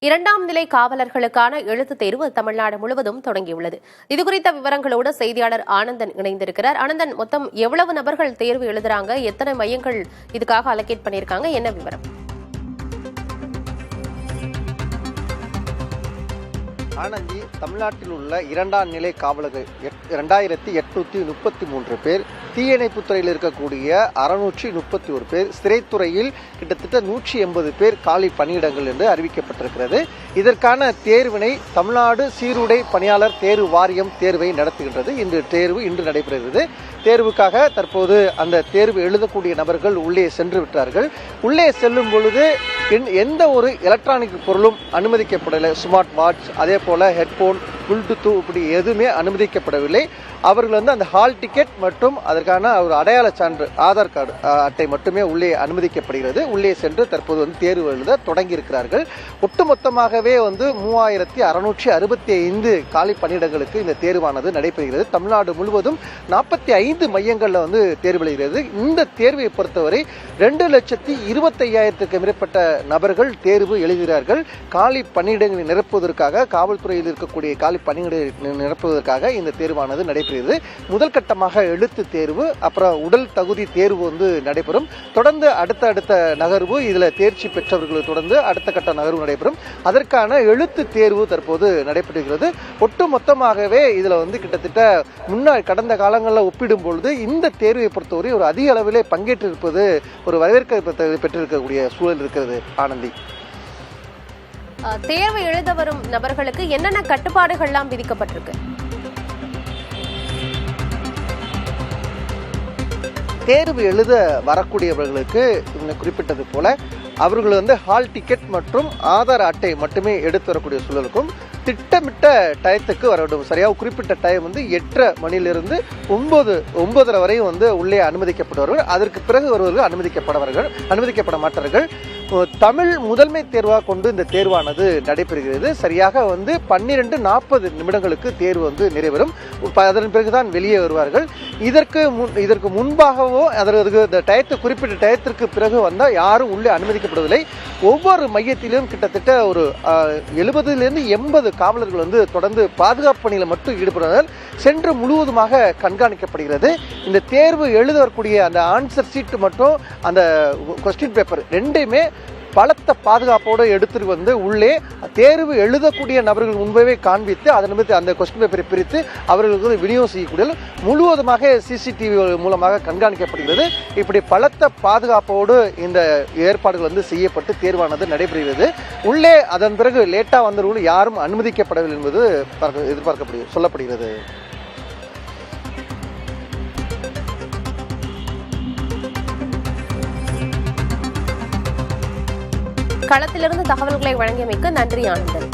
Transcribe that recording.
இரண்டாம் நிலை காவலர்களுக்கான எழுத்துத் தேர்வு தமிழ்நாடு முழுவதும் தொடங்கியுள்ளது. இதுகுறித்த விவரங்களோடு செய்தியாளர் ஆனந்தன் இணைந்திருக்கிறார். ஆனந்தன், மொத்தம் எவ்வளவு நபர்கள் தேர்வு எழுதுறாங்க? எத்தனை மையங்கள் இதுக்காக அலோகேட் பண்ணியிருக்காங்க? என்ன விவரம்? ஆனந்தி, தமிழ்நாட்டில் உள்ள இரண்டாம் நிலை காவலர்கள் 2833 பேர், தீயணைப்புத் துறையில் இருக்கக்கூடிய 631 பேர், சிறைத்துறையில் கிட்டத்தட்ட 180 பேர் காலி பணியிடங்கள் என்று அறிவிக்கப்பட்டிருக்கிறது. இதற்கான தேர்வினை தமிழ்நாடு சீருடை பணியாளர் தேர்வு வாரியம் தேர்வை நடத்துகின்றது. இந்த தேர்வு இன்று நடைபெறுகிறது. தேர்வுக்காக தற்போது அந்த தேர்வு எழுதக்கூடிய நபர்கள் உள்ளே சென்று விட்டார்கள். உள்ளே செல்லும் பொழுது எந்த ஒரு எலக்ட்ரானிக் பொருளும் அனுமதிக்கப்படவில்லை. ஸ்மார்ட் வாட்ச், அதே போல ஹெட்போன், ப்ளூடூத் இப்படி எதுவுமே அனுமதிக்கப்படவில்லை. அவர்கள் அந்த ஹால் டிக்கெட் மற்றும் அதற்கான ஒரு அடையாள சான்று ஆதார் கார்டு அட்டை மட்டுமே உள்ளே அனுமதிக்கப்படுகிறது. உள்ளே சென்று தற்போது தேர்வு எழுத தொடங்கி இருக்கிறார்கள். ஒட்டுமொத்தமாகவே 3665 காலி பணியிடங்களுக்கு இந்த தேர்வானது நடைபெறுகிறது. தமிழ்நாடு முழுவதும் 45 மையங்கள்ல தேர்வு எழுகிறது. இந்த தேர்வை பொறுத்தவரை 2,25,000க்கும் மேற்பட்ட நபர்கள் தேர்வு எழுதுகிறார்கள். காலி பணியிடங்களை நிரப்புவதற்காக, காவல்துறையில் இருக்கக்கூடிய காலி பணியிடங்களை நிரப்புவதற்காக இந்த தேர்வானது நடைபெறுகிறது. முதல் கட்டமாக எழுத்து தேர்வு, அப்புறம் உடல் தகுதி தேர்வு நடைபெறும். தொடர்ந்து அடுத்த நகர்வு, இதுல தேர்ச்சி பெற்றவர்களுக்கு தொடர்ந்து அடுத்த கட்ட நகர்வு நடைபெறும். அதற்கான எழுத்து தேர்வு தற்போது நடைபெறுகிறது. ஒட்டுமொத்தமாகவே இதுல கிட்டத்தட்ட முன்னாள் கடந்த காலங்களில் ஒப்பிடும் பொழுது இந்த தேர்வை பொறுத்தவரை ஒரு அதிக அளவிலே பங்கேற்றிருப்பது ஒரு வரவேற்க பெற்றிருக்கக்கூடிய சூழல் இருக்கிறது. ஆனந்தி, தேர்வு எழுத வரும் நபர்களுக்கு என்னென்ன கட்டுப்பாடுகள்லாம் விதிக்கப்பட்டிருக்கு? தேர்வு எழுத வரக்கூடியவர்களுக்கு குறிப்பிட்டது போல அவர்கள் ஹால் டிக்கெட் மற்றும் ஆதார் அட்டை மட்டுமே எடுத்து வரக்கூடிய சூழலுக்கும், திட்டமிட்ட டயத்துக்கு வர வேண்டும். சரியாக குறிப்பிட்ட டைம் 8:30 மணியிலிருந்து 9:30 வரையும் உள்ளே அனுமதிக்கப்படுவார்கள். அதற்கு பிறகு வருவர்கள் அனுமதிக்கப்பட மாட்டார்கள். தமிழ் முதன்மை தேர்வாக கொண்டு இந்த தேர்வானது நடைபெறுகிறது. சரியாக 12:40 நிமிடங்களுக்கு தேர்வு நிறைவேறும். அதன் பிறகுதான் வெளியே வருவார்கள். இதற்கு முன்பாகவோ அதற்கு குறிப்பிட்ட டயத்திற்கு பிறகு வந்தால் யாரும் உள்ளே அனுமதிக்கப்படுவதில்லை. ஒவ்வொரு மையத்திலும் கிட்டத்தட்ட ஒரு 70லிருந்து 80 காவலர்கள் தொடர்ந்து பாதுகாப்பு பணியில் மட்டும் ஈடுபடுவார்கள். சென்று முழுவதுமாக கண்காணிக்கப்படுகிறது. இந்த தேர்வு எழுத வரக்கூடிய அந்த ஆன்சர் சீட் மற்றும் அந்த கொஸ்டின் பேப்பர் ரெண்டையுமே பலத்த பாதுகாப்போடு எடுத்துட்டு உள்ளே தேர்வு எழுதக்கூடிய நபர்கள் முன்பே காண்பித்து அதன் அந்த கொஸ்டின் பேப்பரை பிரித்து அவர்களுக்கு விநியோகம் செய்யக்கூடிய முழுவதுமாக சிசிடிவி மூலமாக கண்காணிக்கப்படுகிறது. இப்படி பலத்த பாதுகாப்போடு இந்த ஏற்பாடுகள் செய்யப்பட்டு தேர்வானது நடைபெறுகிறது. உள்ளே அதன் பிறகு லேட்டா வந்தவர்கள் யாரும் அனுமதிக்கப்படவில்லை என்பது சொல்லப்படுகிறது. களத்திலிருந்து தகவல்களை வழங்கியமைக்கு நன்றி ஆனந்தன்.